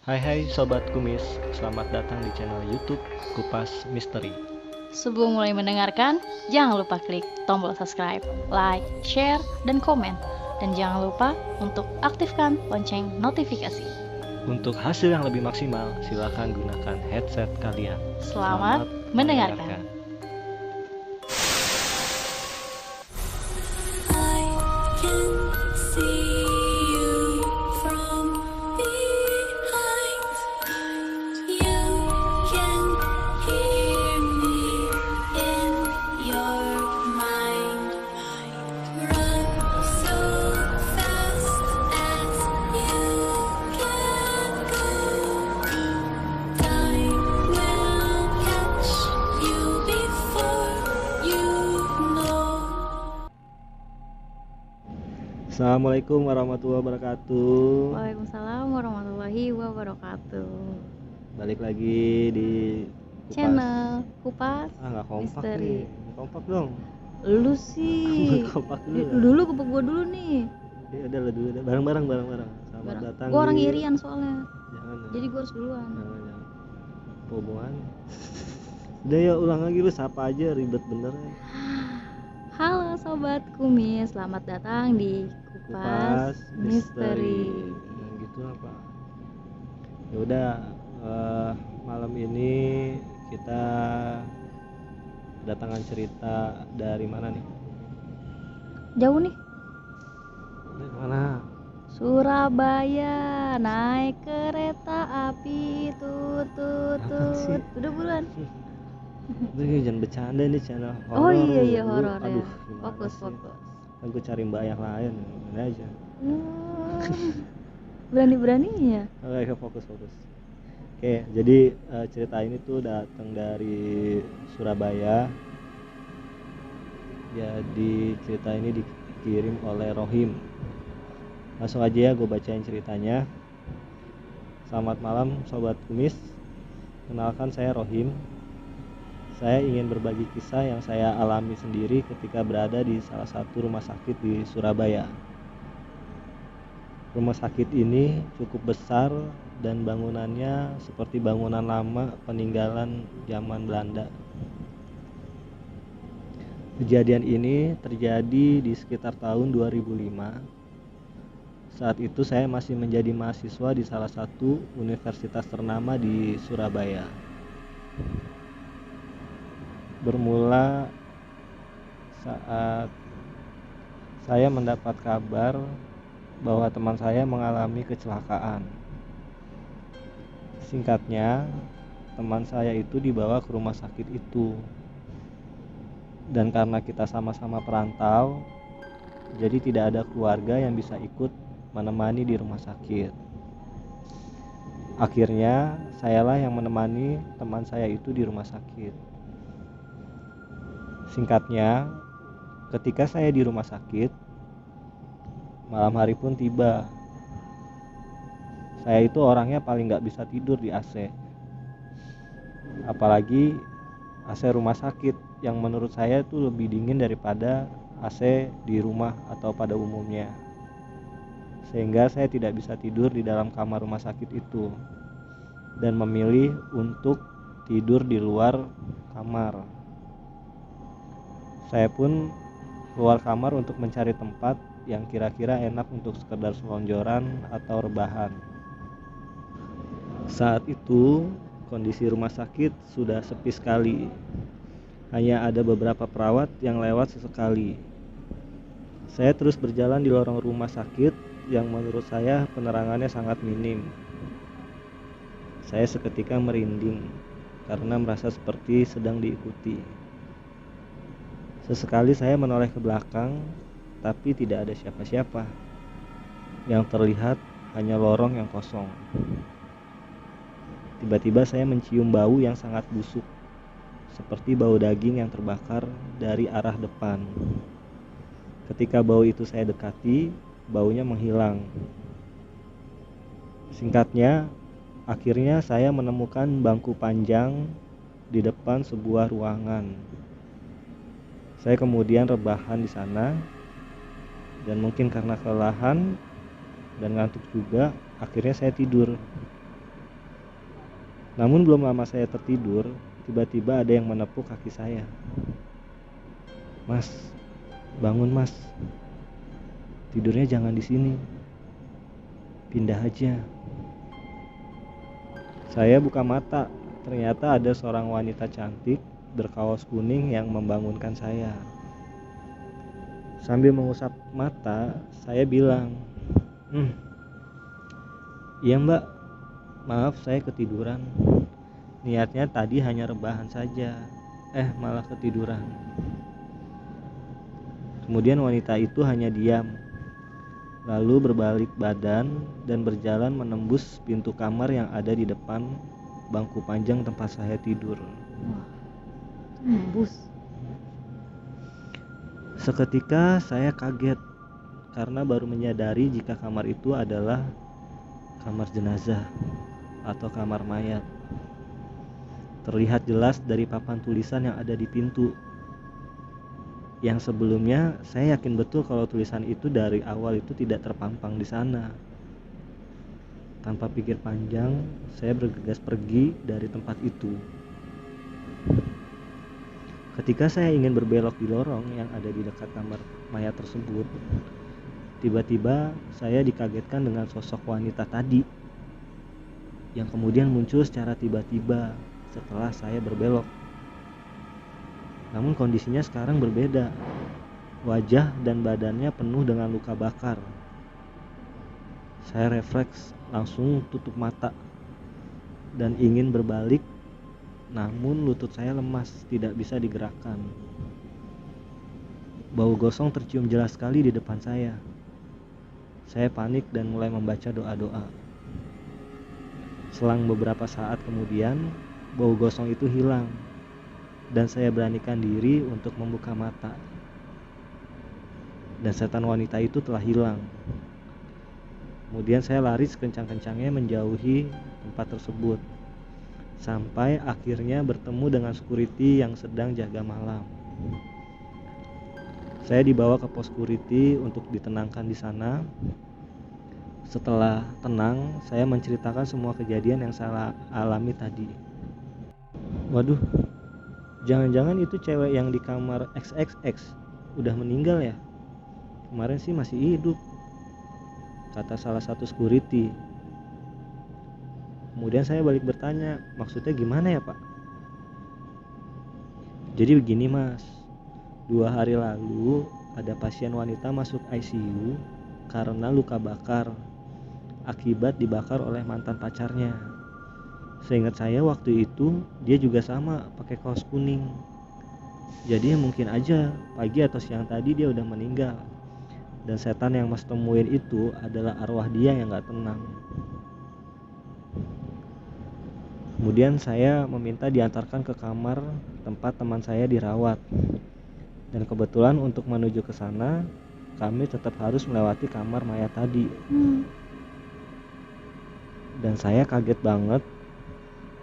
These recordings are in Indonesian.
Hai hai Sobat Kumis, selamat datang di channel YouTube Kupas Misteri. Sebelum mulai mendengarkan, jangan lupa klik tombol subscribe, like, share, dan komen. Dan jangan lupa untuk aktifkan lonceng notifikasi. Untuk hasil yang lebih maksimal, silakan gunakan headset kalian. Selamat mendengarkan. Assalamualaikum warahmatullahi wabarakatuh. Waalaikumsalam warahmatullahi wabarakatuh. Balik lagi di Kupas. Channel Kupas nggak kompak Misteri. nih. Kompak dong. Lu sih. Kompak dulu. Dulu kepak gua dulu nih. Ya udah lah dulu, bareng-bareng. Selamat datang. Gua orang irian soalnya. Jangan. Jadi gua harus duluan. Jangan. Hubungan. Udah ya ulang lagi, lu sapa aja, ribet bener ya. Halo Sobat Kumis, selamat datang di Kupas Misteri. Nah, gitu apa? Ya udah, malam ini kita kedatangan cerita dari mana nih? Jauh nih. Dari mana? Surabaya, naik kereta api, Apa sih? Udah buruan. Ini jangan bercanda nih, channel Oh horor. iya horor ya. Aduh, Fokus. Kan gue cari mbak yang lain, mana aja. Berani-beraninya. Oke, fokus. Oke, jadi cerita ini tuh datang dari Surabaya. Jadi cerita ini dikirim oleh Rohim. Langsung aja ya gue bacain ceritanya. Selamat malam Sobat Kumis. Kenalkan, saya Rohim. Saya ingin berbagi kisah yang saya alami sendiri ketika berada di salah satu rumah sakit di Surabaya. Rumah sakit ini cukup besar dan bangunannya seperti bangunan lama peninggalan zaman Belanda. Kejadian ini terjadi di sekitar tahun 2005. Saat itu saya masih menjadi mahasiswa di salah satu universitas ternama di Surabaya. Bermula saat saya mendapat kabar bahwa teman saya mengalami kecelakaan. Singkatnya, teman saya itu dibawa ke rumah sakit itu. Dan karena kita sama-sama perantau, jadi tidak ada keluarga yang bisa ikut menemani di rumah sakit. Akhirnya, sayalah yang menemani teman saya itu di rumah sakit. Singkatnya, ketika saya di rumah sakit, malam hari pun tiba. Saya itu orangnya paling gak bisa tidur di AC. Apalagi AC rumah sakit yang menurut saya itu lebih dingin daripada AC di rumah atau pada umumnya. Sehingga saya tidak bisa tidur di dalam kamar rumah sakit itu dan memilih untuk tidur di luar kamar. Saya pun keluar kamar untuk mencari tempat yang kira-kira enak untuk sekedar selonjoran atau rebahan. Saat itu kondisi rumah sakit sudah sepi sekali. Hanya ada beberapa perawat yang lewat sesekali. Saya terus berjalan di lorong rumah sakit yang menurut saya penerangannya sangat minim. Saya seketika merinding karena merasa seperti sedang diikuti. Sesekali saya menoleh ke belakang, tapi tidak ada siapa-siapa. Yang terlihat hanya lorong yang kosong. Tiba-tiba saya mencium bau yang sangat busuk, seperti bau daging yang terbakar dari arah depan. Ketika bau itu saya dekati, baunya menghilang. Singkatnya, akhirnya saya menemukan bangku panjang di depan sebuah ruangan. Saya kemudian rebahan di sana dan mungkin karena kelelahan dan ngantuk juga, akhirnya saya tidur. Namun belum lama saya tertidur, tiba-tiba ada yang menepuk kaki saya. "Mas, bangun mas. Tidurnya jangan di sini. Pindah aja." Saya buka mata. Ternyata ada seorang wanita cantik berkaos kuning yang membangunkan saya. Sambil mengusap mata, saya bilang, "Iya mbak, maaf saya ketiduran. Niatnya tadi hanya rebahan saja. Malah ketiduran." Kemudian wanita itu hanya diam, lalu berbalik badan dan berjalan menembus pintu kamar yang ada di depan bangku panjang tempat saya tidur. Wah, nembus. Seketika saya kaget karena baru menyadari jika kamar itu adalah kamar jenazah atau kamar mayat. Terlihat jelas dari papan tulisan yang ada di pintu. Yang sebelumnya saya yakin betul kalau tulisan itu dari awal itu tidak terpampang di sana. Tanpa pikir panjang, saya bergegas pergi dari tempat itu. Ketika saya ingin berbelok di lorong yang ada di dekat kamar mayat tersebut, tiba-tiba saya dikagetkan dengan sosok wanita tadi yang kemudian muncul secara tiba-tiba setelah saya berbelok. Namun kondisinya sekarang berbeda. Wajah dan badannya penuh dengan luka bakar. Saya refleks langsung tutup mata dan ingin berbalik, namun lutut saya lemas, tidak bisa digerakkan. Bau gosong tercium jelas sekali di depan saya. Saya panik dan mulai membaca doa-doa. Selang beberapa saat kemudian, bau gosong itu hilang dan saya beranikan diri untuk membuka mata. Dan setan wanita itu telah hilang. Kemudian saya lari sekencang-kencangnya menjauhi tempat tersebut, sampai akhirnya bertemu dengan security yang sedang jaga malam. Saya dibawa ke pos security untuk ditenangkan di sana. Setelah tenang, saya menceritakan semua kejadian yang saya alami tadi. "Waduh, jangan-jangan itu cewek yang di kamar XXX udah meninggal ya? Kemarin sih masih hidup," kata salah satu security. Kemudian saya balik bertanya, "Maksudnya gimana ya pak?" "Jadi begini mas, 2 hari lalu ada pasien wanita masuk ICU karena luka bakar akibat dibakar oleh mantan pacarnya. Seingat saya waktu itu dia juga sama pakai kaos kuning. Jadi mungkin aja pagi atau siang tadi dia udah meninggal. Dan setan yang mas temuin itu adalah arwah dia yang gak tenang." Kemudian saya meminta diantarkan ke kamar tempat teman saya dirawat. Dan kebetulan untuk menuju ke sana, kami tetap harus melewati kamar mayat tadi. Dan saya kaget banget,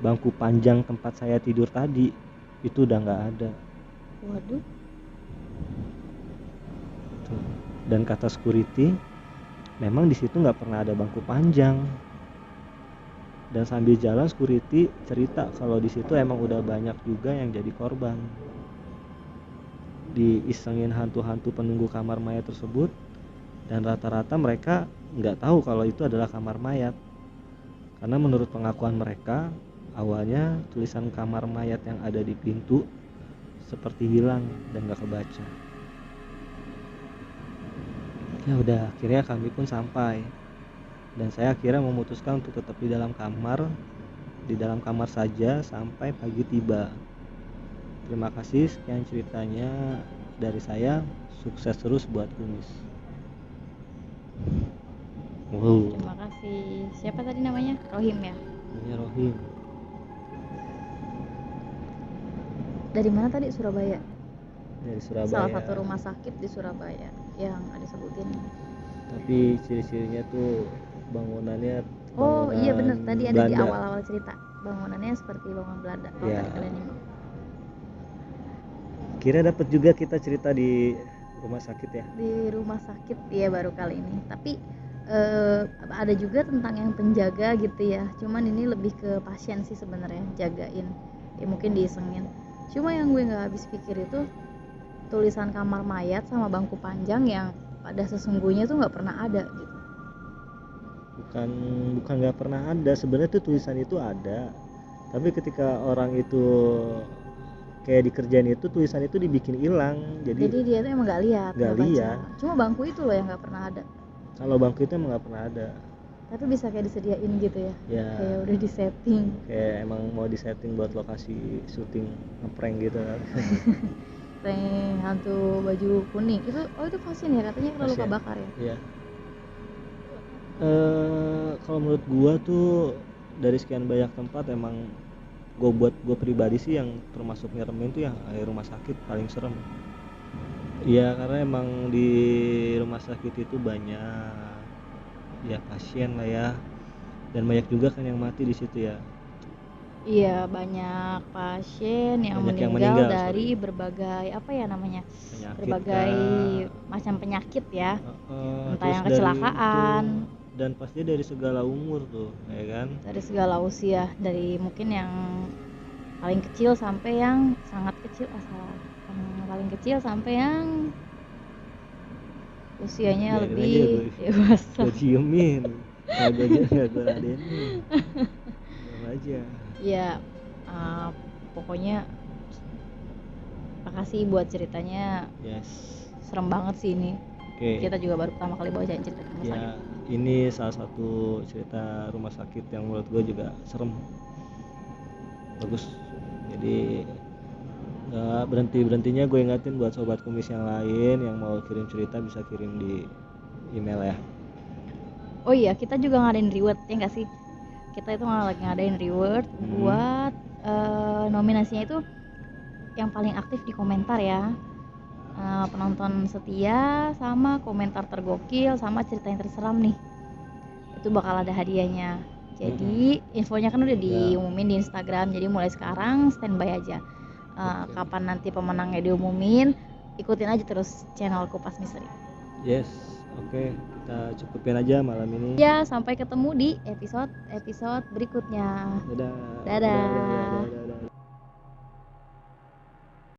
bangku panjang tempat saya tidur tadi itu udah gak ada. Waduh. Dan kata security, memang di situ nggak pernah ada bangku panjang. Dan sambil jalan security cerita kalau di situ emang udah banyak juga yang jadi korban. Diisengin hantu-hantu penunggu kamar mayat tersebut, dan rata-rata mereka nggak tahu kalau itu adalah kamar mayat. Karena menurut pengakuan mereka, awalnya tulisan kamar mayat yang ada di pintu seperti hilang dan nggak kebaca. Ya udah, akhirnya kami pun sampai. Dan saya akhirnya memutuskan untuk tetap di dalam kamar saja sampai pagi tiba. Terima kasih, sekian ceritanya dari saya. Sukses terus buat kumis. Wow. Terima kasih. Siapa tadi namanya? Rohim ya? Ini Rohim. Dari mana tadi? Surabaya? Dari Surabaya. Salah satu rumah sakit di Surabaya yang ada sebutin. Tapi ciri-cirinya tuh bangunannya Oh iya bener, tadi ada Belanda. di awal-awal cerita. Bangunannya seperti bangunan Belanda. Kalau Ya. tadi kalian nyimak. Kira dapat juga kita cerita di rumah sakit ya? Di rumah sakit ya baru kali ini. Tapi Ada juga tentang yang penjaga gitu ya, cuman ini lebih ke pasien sih sebenarnya, jagain ya, mungkin diisengin. Cuma yang gue nggak habis pikir itu tulisan kamar mayat sama bangku panjang yang pada sesungguhnya tuh nggak pernah ada gitu. Bukan nggak pernah ada, sebenarnya tuh tulisan itu ada, tapi ketika orang itu kayak dikerjain itu, tulisan itu dibikin hilang, Jadi dia tuh emang nggak lihat, nggak baca. lihat. Cuma bangku itu loh yang nggak pernah ada. Kalau bangku itu emang nggak pernah ada, Tapi bisa kayak disediain gitu ya, ya kayak udah disetting. kayak emang mau disetting buat lokasi syuting ngeprank gitu kan. Prank hantu baju kuning itu, oh itu pasien ya katanya, kena luka Pasien. bakar ya. Iya. Kalau menurut gua tuh dari sekian banyak tempat, emang buat gue pribadi sih yang termasuk nyeremin tuh yang rumah sakit paling serem. Iya, karena emang di rumah sakit itu banyak ya pasien lah ya, dan banyak juga kan yang mati di situ ya. Iya, banyak pasien yang Banyak yang meninggal meninggal, dari sorry. berbagai apa ya namanya, Penyakit berbagai kah? macam penyakit ya, entah Terus yang dari kecelakaan, dan pasti dari segala umur tuh, ya kan? dari segala usia, dari mungkin yang paling kecil sampai yang sangat kecil, yang paling kecil sampai yang usianya Biarin aja lebih dewasa. gue diemin, nggak gue ladenin, diam aja. Ya, pokoknya makasih buat ceritanya. Yes. Serem banget sih ini. Oke. Kita juga baru pertama kali bawain cerita rumah sakit. Ya, ini salah satu cerita rumah sakit yang menurut gue juga serem, bagus. Jadi nggak berhentinya gue ingatin buat sobat kumis yang lain yang mau kirim cerita bisa kirim di email ya. Oh iya, kita juga ngadain reward ya nggak sih? Kita itu lagi ngadain reward buat nominasinya itu yang paling aktif di komentar ya. Penonton setia sama komentar tergokil sama cerita yang terseram nih, itu bakal ada hadiahnya. Jadi infonya kan udah diumumin di Instagram, jadi mulai sekarang standby aja. Kapan nanti pemenangnya diumumin, ikutin aja terus channel Kupas Misteri. Yes, oke, kita cukupin aja malam ini Ya, sampai ketemu di episode berikutnya. dadah. Dadah.